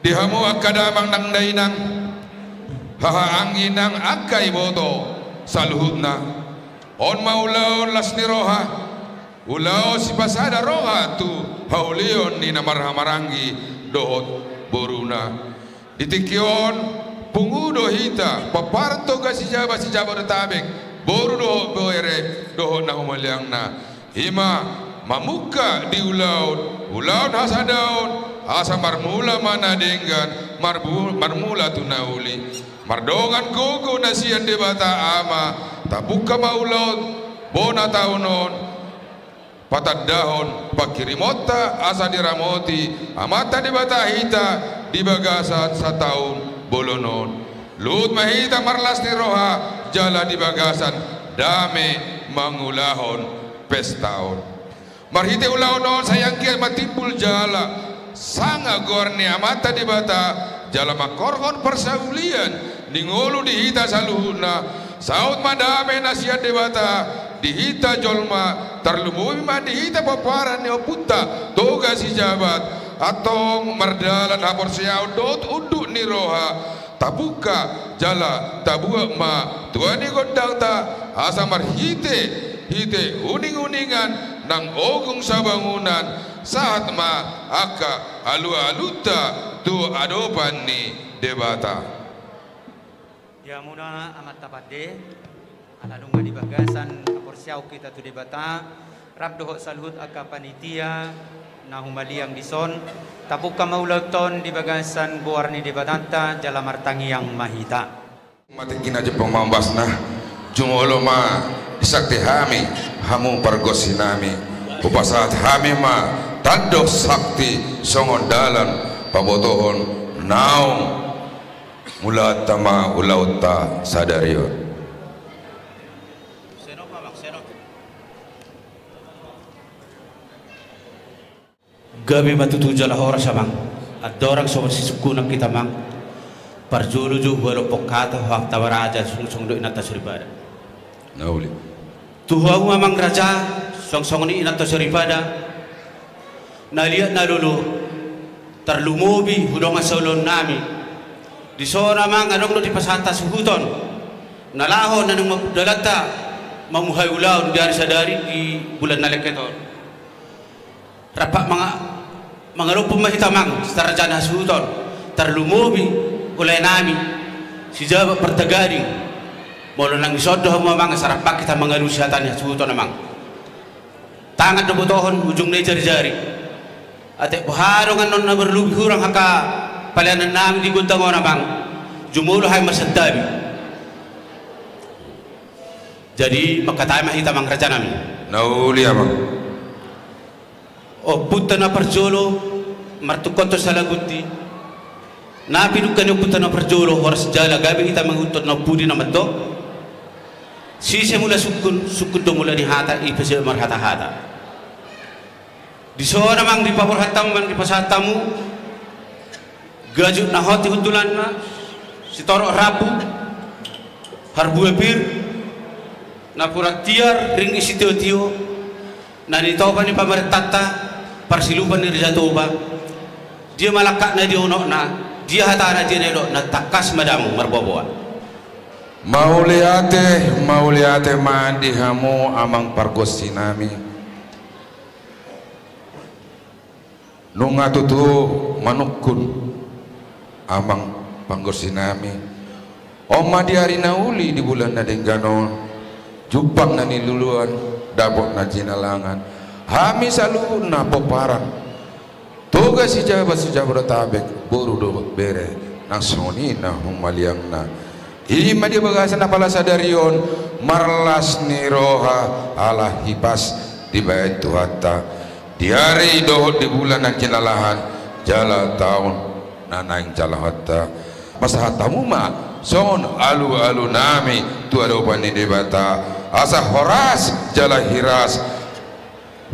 dihamu akadamang nang dainang hahaangin ang akay boto saluhutna on maulaw las ni roha ulaw si pasada roha tu haulion ni namarhamarangi dohot boruna ditikyon pungudo hita paparto ga si jaba tabek boru dohot boere dohot na humaliang na hima mamuka di ulaud hasadaun asa marmula mana dengan marmula tunauli mardongan gogo nasian debata ama tabuka maulaud bona taunon patad dahon pakirimota asa diramoti amata debata hita di bagasat sataun bolonon lut mahita marlas ni roha jala di bagasan dame mangulahon pestaon marhite ulaunon sayang kian matimbul jala sanga gorni amata dibata jala makorhon persaulian ningolu dihita saluhuna saut madame nasihat debata dihita jolma terlumui ma dihita paparan ni oputa toga si jabat atau merdalan hapor siau dot unduk ni roha tabuka jala tabua ma tuani gondang ta asa marhite hite uning-uningan nang ogung sabangunan saat ma aka alu-aluta tu adopan ni debata ya muna amat tapade aladunga di bagasan aporsiau kita tu debata rabdoh salhut aka panitia na humaliang dison tabuka maulauton di bagasan buarni debatanta jala martangi yang mahita mati kina jepang mambasna jumolo ma sakti hami hamu pargosinami upasat hami ma tandok sakti songon dalan pabotohon naung mulatama ulauta sadarion gabi matutu jala hora samang adorang sobat sisukunak kita mang parjuluju walo pokata hak tawaraja sung do inata suribada nauli tuhuahu amang raja song ni inata suribada naliat nalulu terlumubi hudonga saulon nami di sora mang anong lo di pasata suhuton nalahon nanong mapudalata mamuhay ulaw dari sadari di bulan naleketon rapak mga rupong mahitamang sa rajana suhuton terlumubi ulay nami si Jawa pertagaring molo nang isodo mo mga sarapak kita mga lusyatan ya suhuton namang tangan nabutohon ujung na jari-jari ate buharong anon na berlubi hurang haka palanan namin di guntang o namang jumulo hay masaddabi jadi makatay mahita mang raja namin nauli amang o punta na parjolo martukonto sa laguti napinukan yung punta na parjolo oras jala gabi kita mangutot na pudi na mato sisi mula sukun do mula ni hata ipasi marhata-hata di sora mang di paborhatam man di pasatamu gajut na hoti hundulan na si toro rabu harbu epir na purak tiar ring isi tio na nitoba ni pamertata parsilupan ni rizatoba dia malakak na dia unok na dia hata na dia nelo na takas madamu marboboa mauliate mandi hamu amang pargosinami nunga tutu manukun amang panggosinami oma di hari nauli di bulan na dengganon jupang na niluluan dapot na jinalangan hami salu na poparan toga si Jawa tabek buru do bere nang soni na humaliang na ima dia bagasan apala sadarion marlas ni roha ala hipas di bait tuhata di hari dohot di bulan yang kinalahan jala tahun nanaing jala hatta masahatamu ma son alu nami tu adopan ni debata asa horas jala hiras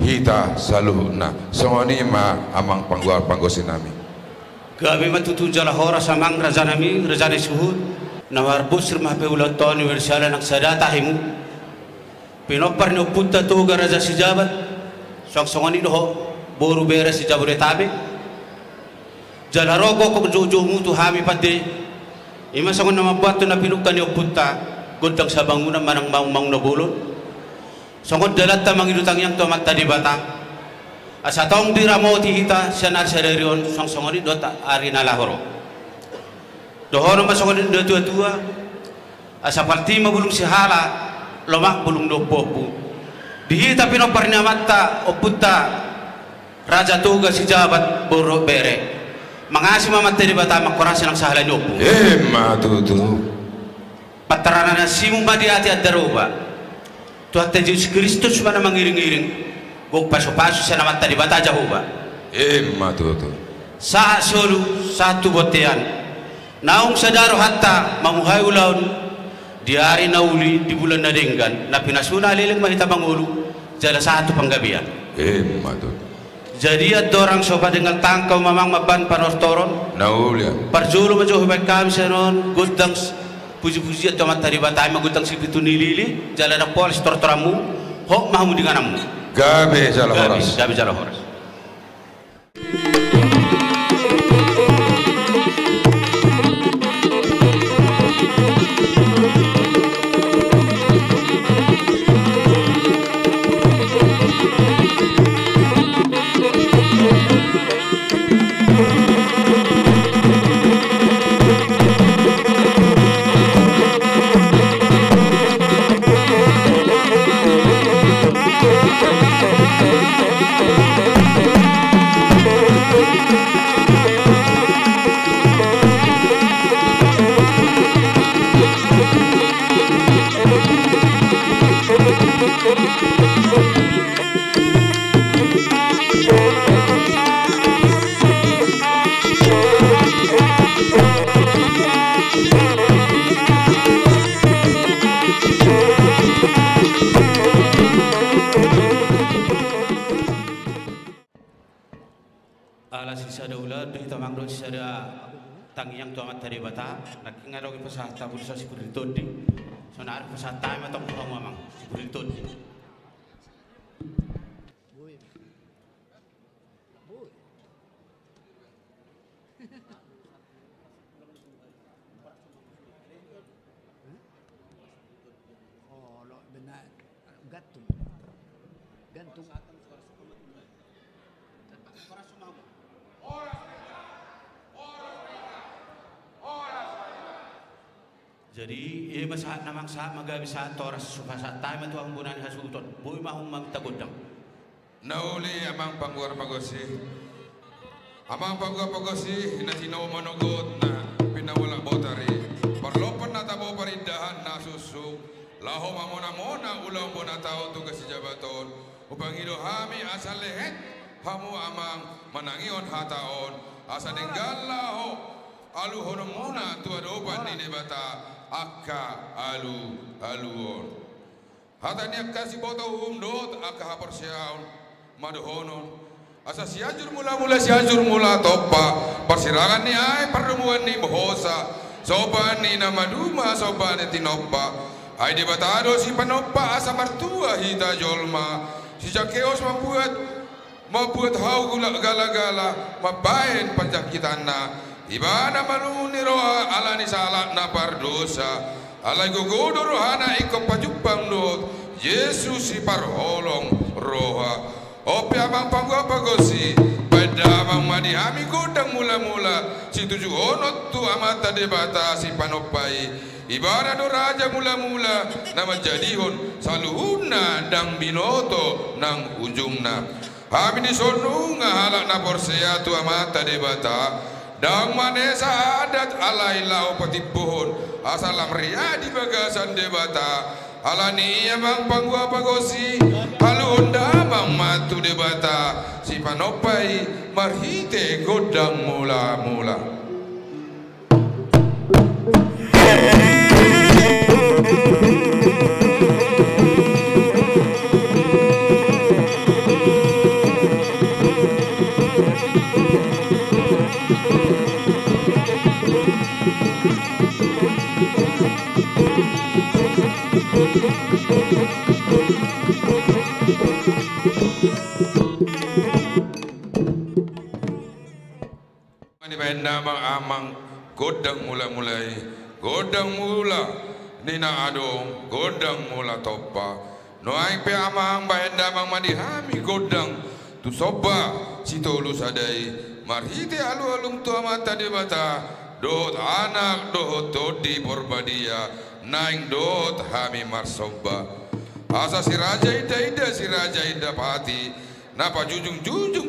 hita saluhna songoni ma amang pangguar panggosin nami gabi matutu jala horas amang raja nami raja suhud nawar busr mahpe ulaton universal nak sadata himu pinopar no punta tu raja sijabat song-songani doho boru beres si Jabodetabek Jalarogo ko jojo mutu hami pade. Ima sangon na mabuat na pinukan ni Opunta. Gudang sa bangunan manang maung na bulon. Sangon dalat ta mangidutang yang to matta di bata. Asa taong diramo ti kita siya narsarerion song-songon ni dot ari na lahoro. Dohoro masongon ni tua-tua. Asa parti mabulong si hala lomak bulung dopopu. Dihita pinoparnya matta Opunta Raja Tuga si jabat boro bere. Mangasi mamatay di bata makorasi ng sahala niyo po. Matutu. Pataranan na simong madiati at daruba. Tuhat tayo si Kristus man na mangiring-iring. Gug paso-paso siya naman tayo di bata jahuba. Matutu. Sa solo, sa tubotean. Naong sa daro hatta, mamuhay ulaw diari na uli di bulan na dinggan na pinasuna liling mahita pangulo jala sa ato panggabian. Matutu. Jadi at dorang sopa dengan tangkaw mamang maban panortoron. Naulia. Parjulo majo hubay kami sa noon gudang puji-puji at tamat tari batay magudang si pitu nilili jala na polis tortoramu ho mahamudi nga namu. Gabi sa lahoras. Gabi sa lahoras. Tangyang tuamat tadi bata, nakingaro ki pasahta bulsa si puritodi. So na pasahta matong kurang mamang si puritodi. Oh, lo benar gantung. Gantung. Jadi ia masahat namang sa magabi sa toras supasa tayo matuang bunan hasuton boy mahong magtagodang. Nauli amang pangguar pagosi. Amang pangguar pagosi na sinaw manugot na pinawala botari. Parlopan na tabo parindahan na susuk. Laho mamona-mona ulaw po na tao tugas si Jabaton. Upang ilohami asal lehet hamu amang manangion hataon. Asa nenggal laho alu hono muna tuadopan ni bata. Akka aluon hata niak kasih botau humdot akka haporsiaun madohonon asa siajur mula topa persirangan ni ay pertemuan ni bohosa soban ni namaduma soban ni tinoppa ay di batado si panoppa asa martua hita jolma si jakeos membuat hau gala-gala mabain panjakitan na Ibana maluni roha ala ni salah na pardosa ala gugodo rohana iko pajupang dot Yesus si parholong roha opi amang panggua pagosi pada amang madihami godang mula-mula si tujuh onot tu amata debata si panopai ibana do raja mula-mula nama jadihon saluhuna dang binoto nang ujungna hamini sonunga halak na porsea tu amata debata Dang manesa adat alailau patipuhon asalam ria di bagasan debata alani emang panggua pagosi halu ondamang matu debata si panopai marhite godang mula-mula. amang godang mulai godang mula nina adong godang mula topa no aing pe amang bahenda amang madihami godang tu soba sitolu sadai marhite alu-alum tu amata debata dot anak dot todi porbadia naing dot hami marsoba asa si raja ida pati napa jujung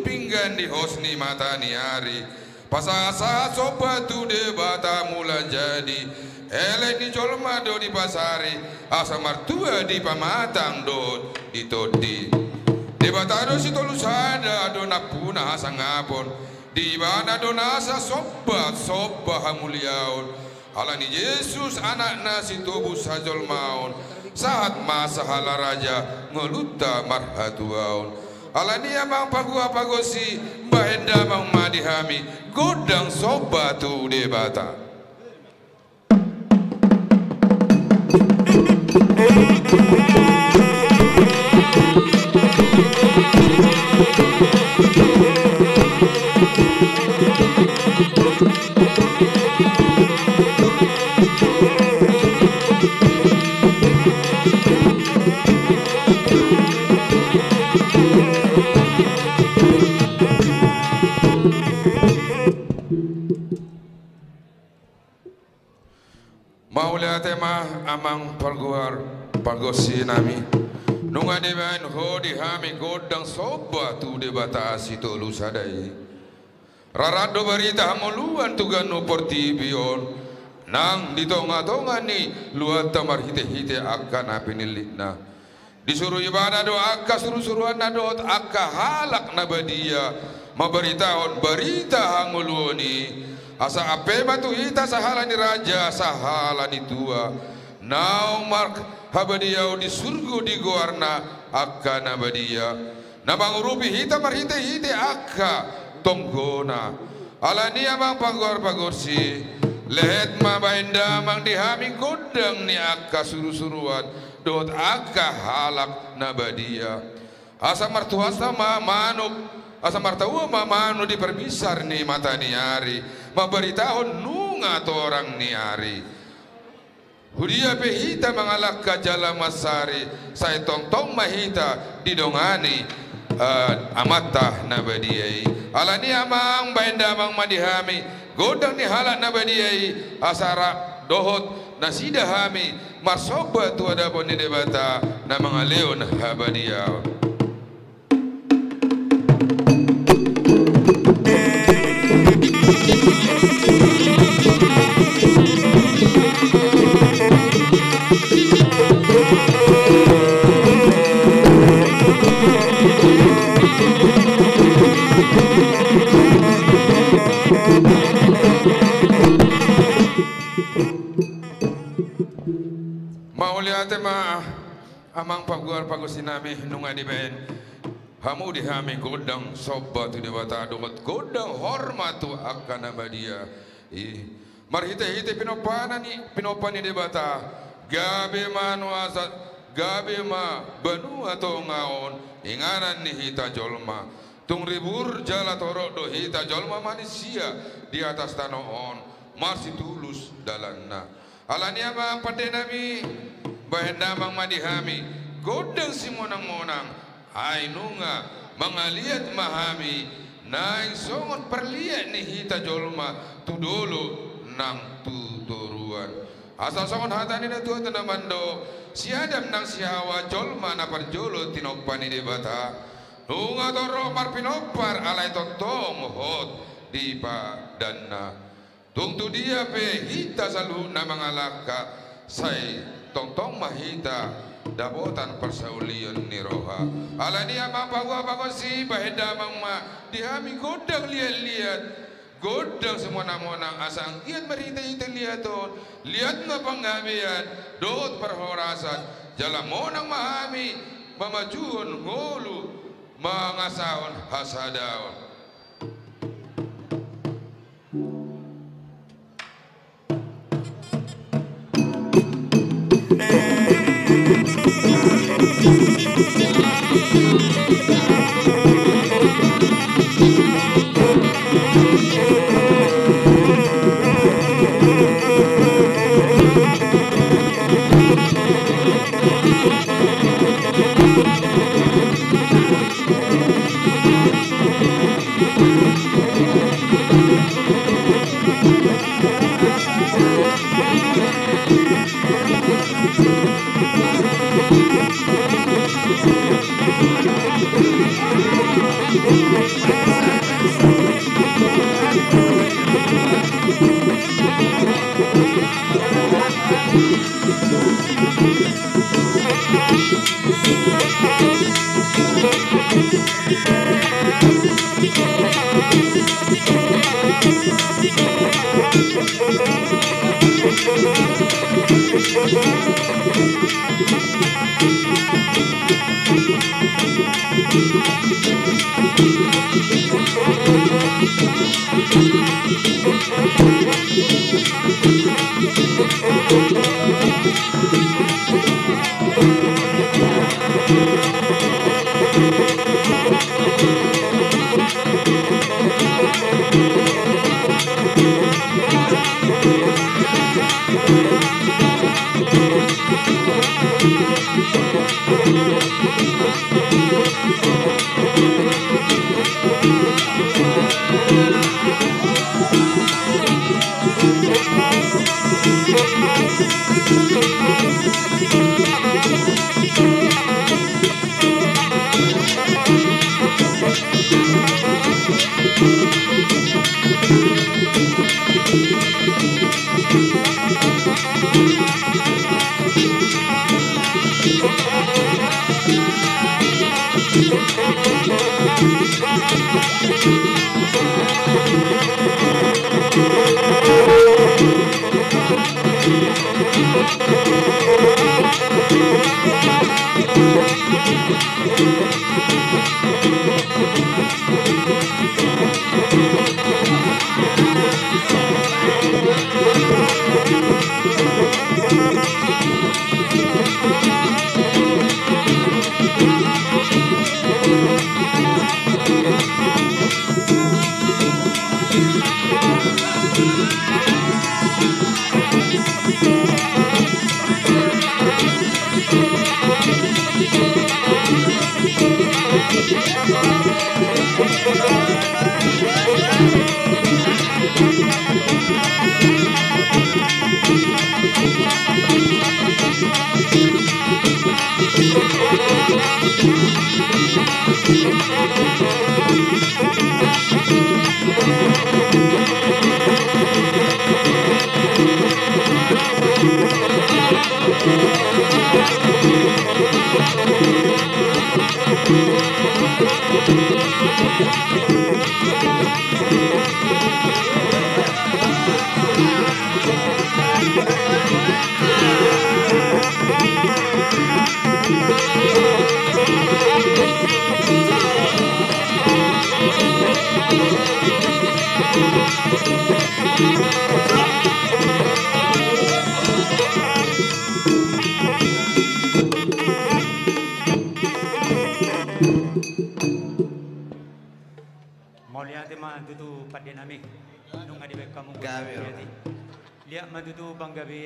pinggan di hosni mata ni hari pasasa soba tu debata mula jadi elek di jolma do di pasari asa martua di pamatang do di todi debata do si tolu sada do napuna asa ngapon di mana do nasa soba hamuliaon alani Yesus anak nasi tubuh sajol maun saat masa hala raja ngeluta marhatuaun alani amang pagua pagosi bahenda mang madihami godang soba tu debata tema amang parguar pagosi nami nunga deban hodi hami godang soba tu debata sitolu sadai rarado barita hamoluan tugano portibion nang di tonga ni luat tamar hite akan apinilitna disuruh ibadah do akka suruh-suruhan na do akka halak na badia mabaritaon barita hanguluani asa ape batu hita sahala ni raja sahala ni tua nau mark habadiau di surgu di goarna akka nabadia nabangurupi hita marhite hite akka tonggona alani amang pagor si lehet mabainda mang dihami godang ni akka suruh-suruan dot akka halak nabadia asa martua sama manuk asa martawa mamano di perbisar ni mata ni hari mabaritahon nunga to orang ni hari hudia pehita mangalak kajala masari say tong mahita didongani amatah nabadiai alani amang bainda amang madihami godang ni halak nabadiai asara dohot nasida hami marsoba tu ada pon di debata na mga leon habadiaon mauliate ma amang paguar pagusinami nunga di ben hamu dihami godang soba tu debata dogot godang hormatu akan abadia marhite pinopani debata gabe manuasa gabe ma banu atau ngaon inganan ni hita jolma tung ribur jala torok do hita jolma manusia di atas tanoon masih tulus dalanna alani amang padenami bahenda mang madihami godang si monang ay nunga mangaliat mahami naing songon perliat ni hita jolma tudolo nang tuturuan asal songon hatani na tuwa tanamando si Adam nang si Hawa jolma na parjolo tinopani debata nunga toro marpinopar alay tontong hot di padanna tungtu dia pe hita salu na mga laka say tongtong mahita dabotan persaulian ni roha alani amang pagwa pagosi baheda amang ma dihami godang liat godang semua namonang asang iat merita liaton liat nga panggabian dot perhorasan jala monang mahami mamajuon ngolu mangasaon hasadaon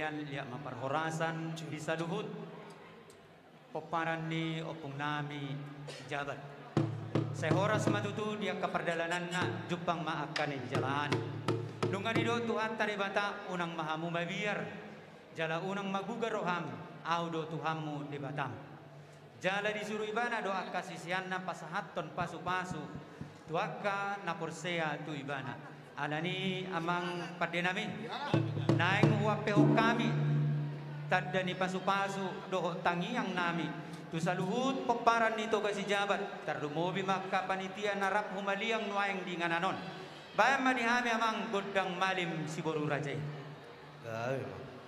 Lihat maparhorasan bisa luhut peparan ni opung nami jabat sehoras matutu dia keperdalanan na jupang maakan ni jalan nungan ido Tuhan taribata unang mahamu mabiar jala unang magugar roham audo Tuhanmu di batam jala disuruh ibana doa kasisian na pasahaton pasu-pasu tuaka na porsea tu ibana alani amang padenami naing wapeho kami tadda ni pasu-pasu doho tangiang nami tu saluhut peparan nito kasi jabat tardumobi maka panitia narap humaliang nuayang di ngananon bayam manihami amang godang malim siboru rajay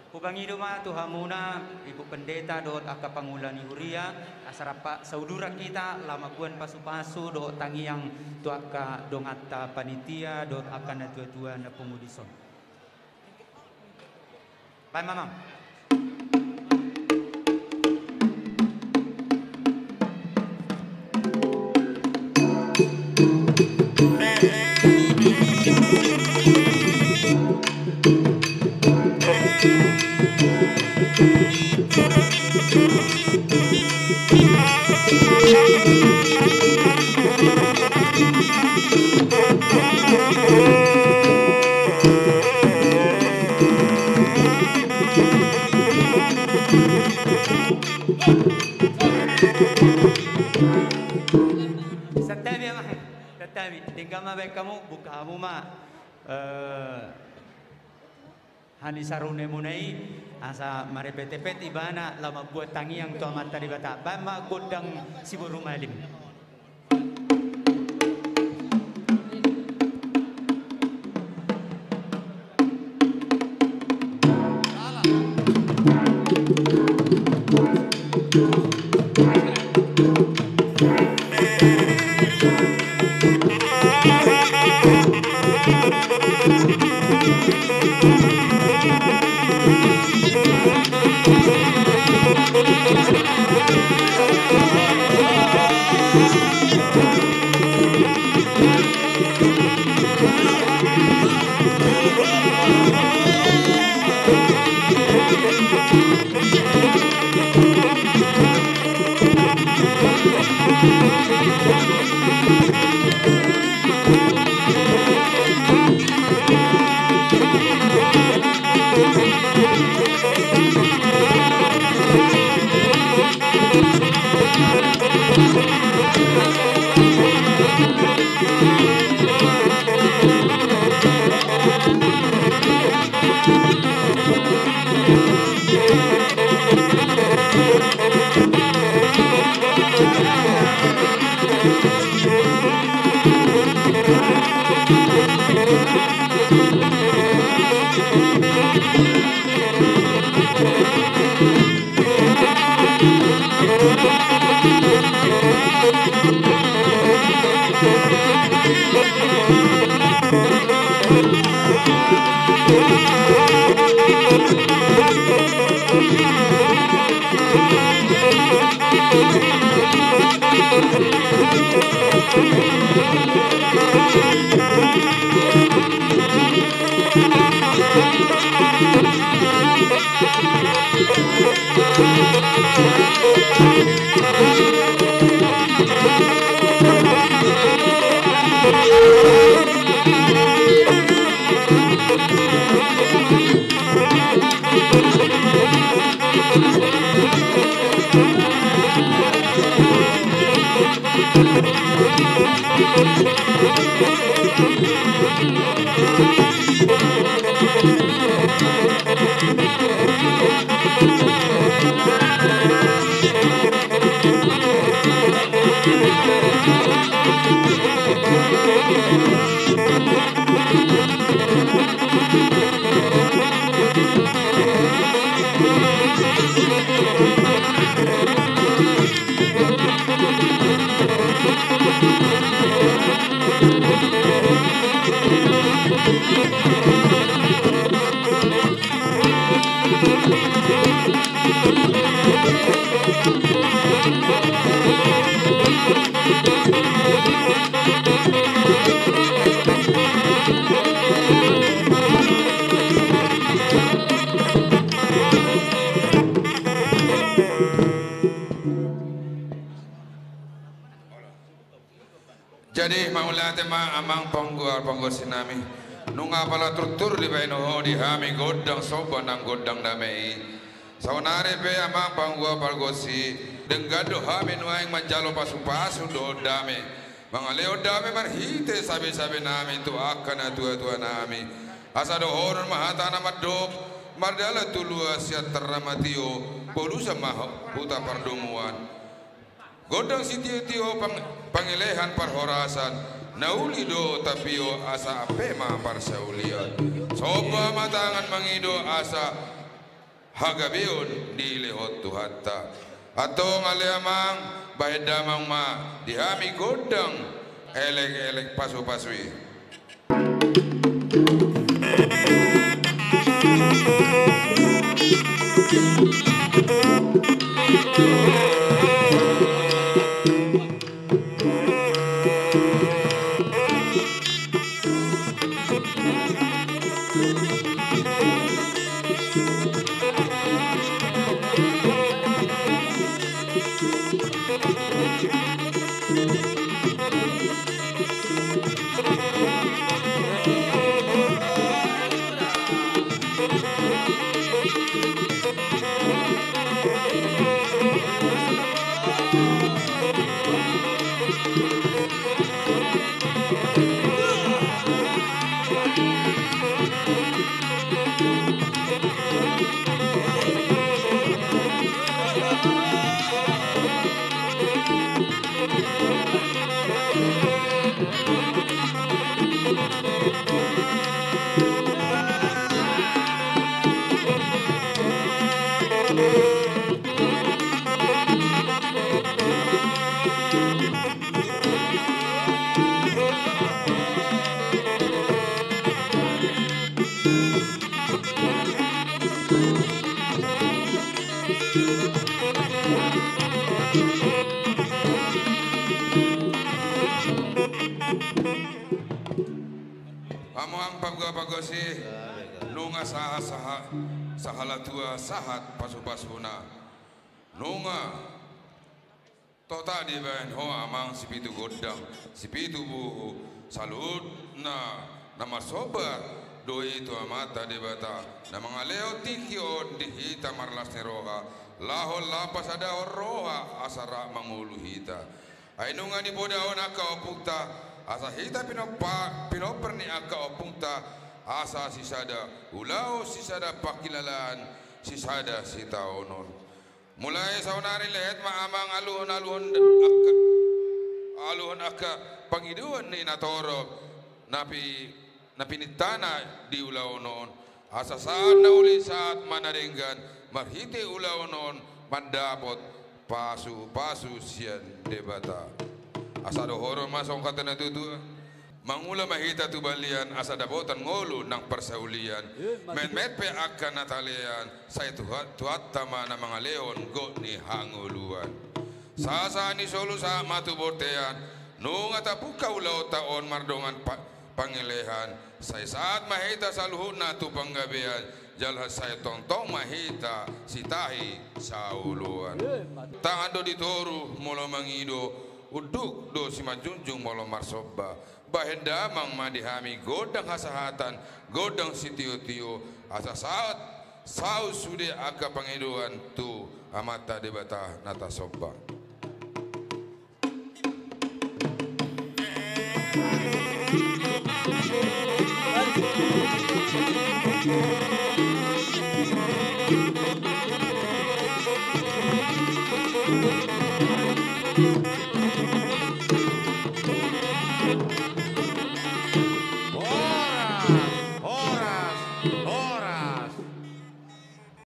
Upang iduma tuhamuna ibu pendeta dohot aka pangula ni huria asarapa saudara kita lama buan pasu-pasu dohot tangiang tu aka dongata panitia dohot aka na tua-tua na pengudison. Bye mamam. Baik kamu buka kamu mah hani sarune munai asa mare petepet ibana lama buat tangi yang tua mata di bata bama godang siburu malim Jadi maulate ma amang panggur sinami nunga pala turtur di baino di hami godang soba nang godang damai saunare pe amang panggur pargosi denggado hami nuaing manjalo pasu do dame mangaleo dame marhite sabe nami tu akan tua nami asado horon mahata nama dok mardala tulua siat terramatio polusa maho puta pardumuan godang sitio pangilehan parhorasan nauli do tapio asa apema parsaulian soba matangan mangido asa hagabion di lehot tuhatta atong aleamang baedamang ma dihami godang elek pasu-pasui. pagosi nunga sahalatua sahat pasu-pasuna nunga tota di ben ho amang sipitu godang sipitu buhu salut nama sobar doi itu amata di bata na mga leo tikion dihita marlas ni roha lahol lapas ada roha asara manguluhita ay nunga ni bodaon aka opukta asa hita pinoper ni aka opukta asa sisada ulau sisada pakilalaan sisada sitaonon mulai saunari lehet maamang aluhon aka pangiduan ni natoro napinitana di ulau non asa saat na uli saat manadenggan marhite ulau non mandapot pasu sian debata asa dohoro masong kata na tutu mangula mahita tu balian asa dabotan ngolu nang persaulian met pe akan natalian saya tuat tama na mga leon go ni hanguluan sasa ni solo sa matubortean nung atapuka ulaw taon mardongan pangilehan saya saat mahita sa luhun na tu panggabian jalha saya tongtong mahita sitahi sa uluan taando ditoru molo mangido uduk do si majunjung molo marsoba bahenda mang madihami godang hasahatan godang sitio-tio asa saat sau sude aka pangiduan tu amata debata nata soba